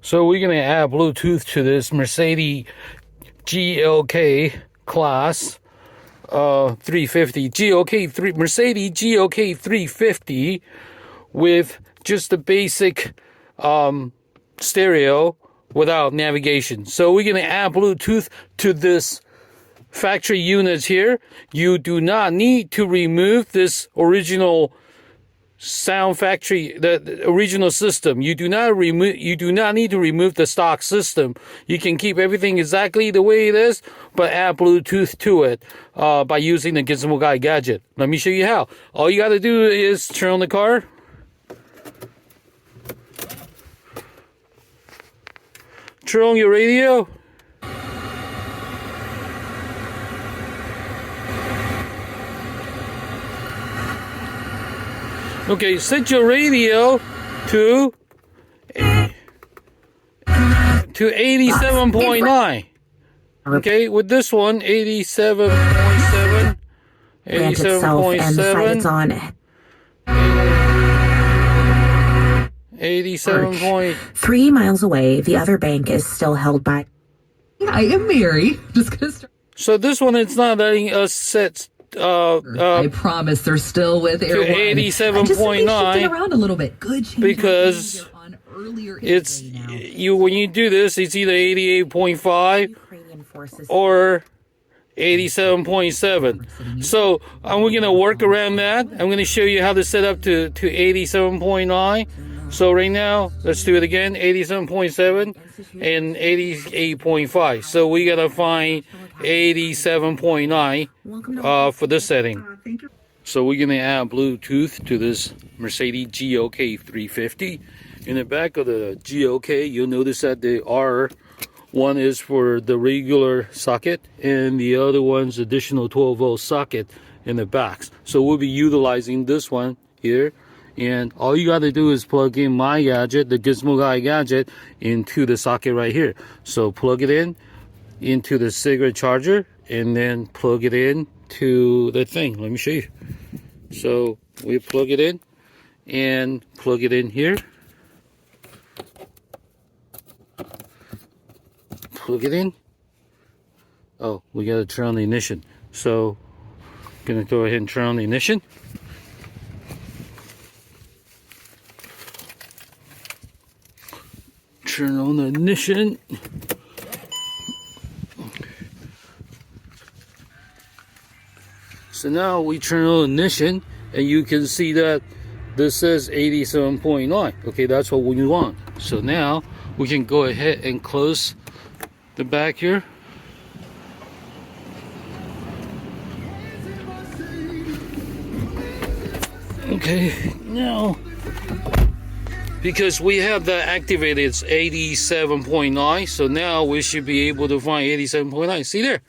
So we're going to add Bluetooth to this Mercedes GLK Class 350 Mercedes GLK 350 with just the basic stereo without navigation. So we're going to add Bluetooth to this factory units here. You do not need to remove this original sound factory, the original system. You do not need to remove the stock system. You can keep everything exactly the way it is, but add Bluetooth to it by using the Gizmo Guy gadget. Let me show you how. All you got to do is turn on the car. Turn on your radio. Okay, set your radio to 87.9. Okay, with this one, 87.7, 87.7, 87. 3 miles away, the other bank is still held by. I am Mary. Just gonna start. So this one, it's not letting us set. I promise they're still with Air 87.9 around a little bit. Good because on earlier it's you when you do this, it's either 88.5 or 87.7. So we're gonna work around that. I'm gonna show you how to set up to 87.9. So right now, let's do it again, 87.7 and 88.5. So we gotta find 87.9 for this setting. So we're gonna add Bluetooth to this Mercedes GLK 350. In the back of the GLK, you'll notice that the R one is for the regular socket and the other one's additional 12-volt socket in the backs. So we'll be utilizing this one here. And all you got to do is plug in my gadget, the Gizmo Guy gadget, into the socket right here. So plug it in into the cigarette charger and then plug it in to the thing. Let me show you. So we plug it in and plug it in here. Plug it in. Oh, we got to turn on the ignition. So I'm going to go ahead and turn on the ignition. Turn on the ignition. So now we turn on the ignition and you can see that this says 87.9. Okay, that's what we want. So now we can go ahead and close the back here. Okay, now because we have that activated, it's 87.9. So now we should be able to find 87.9. See there?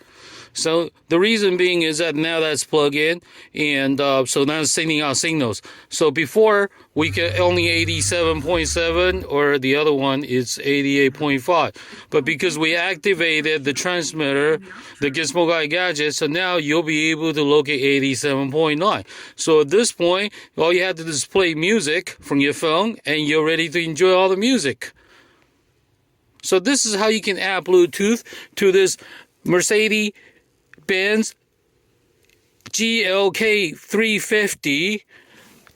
So the reason being is that now that's plugged in, and so now it's sending out signals. So before we could only 87.7, or the other one is 88.5. But because we activated the transmitter, the Gizmo Guy gadget, so now you'll be able to locate 87.9. So at this point, all you have to do is play music from your phone, and you're ready to enjoy all the music. So this is how you can add Bluetooth to this Mercedes Benz GLK 350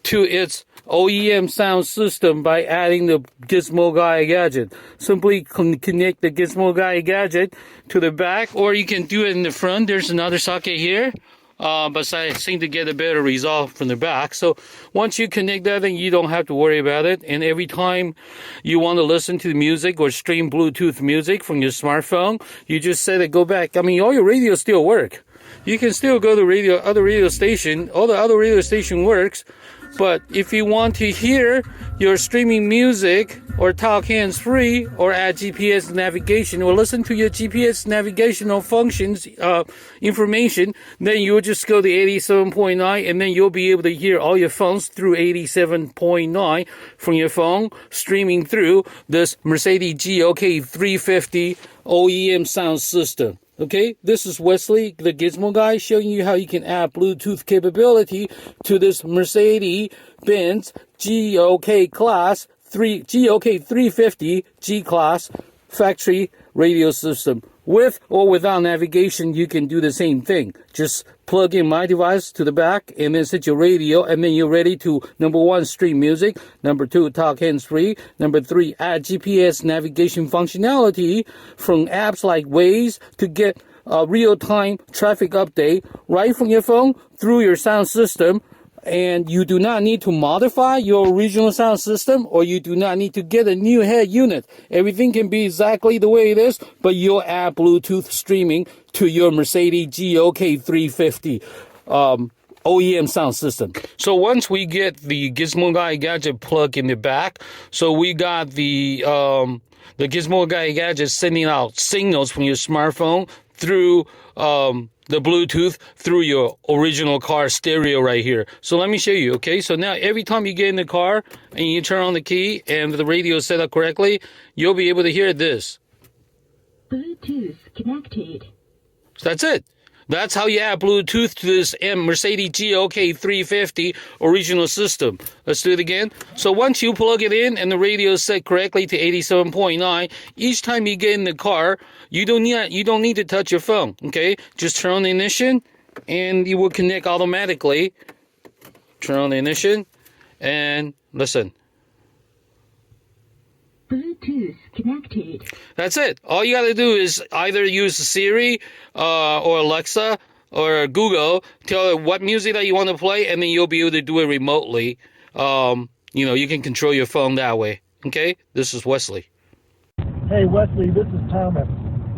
to its OEM sound system by adding the Gizmo Guy gadget. Simply connect the Gizmo Guy gadget to the back, or you can do it in the front. There's another socket here, but I seem to get a better result from the back. So once you connect that, then you don't have to worry about it. And every time you want to listen to music or stream Bluetooth music from your smartphone, you just set it, go back. I mean, all your radios still work. You can still go to other radio station. All the other radio station works. But if you want to hear your streaming music or talk hands-free or add GPS navigation or listen to your GPS navigational functions information, then you'll just go to 87.9 and then you'll be able to hear all your phones through 87.9 from your phone streaming through this Mercedes GLK 350 OEM sound system. Okay, this is Wesley, the Gizmo Guy, showing you how you can add Bluetooth capability to this Mercedes Benz GLK Class GLK350 G Class factory radio system. With or without navigation, you can do the same thing. Just plug in my device to the back and then set your radio, and then you're ready to, number 1, stream music, number 2, talk hands-free, number 3, add GPS navigation functionality from apps like Waze to get a real-time traffic update right from your phone through your sound system. And you do not need to modify your original sound system, or you do not need to get a new head unit. Everything can be exactly the way it is, but you'll add Bluetooth streaming to your Mercedes GLK350 OEM sound system. So once we get the Gizmo Guy gadget plug in the back, so we got the Gizmo Guy gadget sending out signals from your smartphone through the Bluetooth through your original car stereo right here. So let me show you, okay? So now every time you get in the car and you turn on the key and the radio is set up correctly, you'll be able to hear this. Bluetooth connected. So that's it. That's how you add Bluetooth to this Mercedes GLK350 original system. Let's do it again. So once you plug it in and the radio is set correctly to 87.9, each time you get in the car, you don't need to touch your phone, okay? Just turn on the ignition and you will connect automatically. Turn on the ignition and listen. Bluetooth connected. That's it. All you got to do is either use Siri or Alexa or Google, tell it what music that you want to play, and then you'll be able to do it remotely. You can control your phone that way. Okay? This is Wesley. Hey, Wesley, this is Thomas.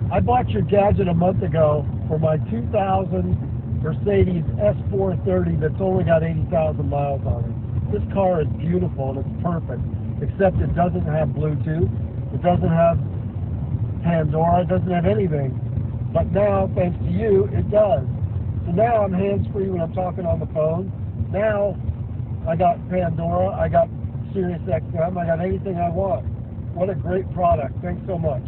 I bought your gadget a month ago for my 2000 Mercedes S430 that's only got 80,000 miles on it. This car is beautiful and it's perfect, except it doesn't have Bluetooth, it doesn't have Pandora, it doesn't have anything. But now, thanks to you, it does. So now I'm hands-free when I'm talking on the phone. Now I got Pandora, I got Sirius XM, I got anything I want. What a great product. Thanks so much.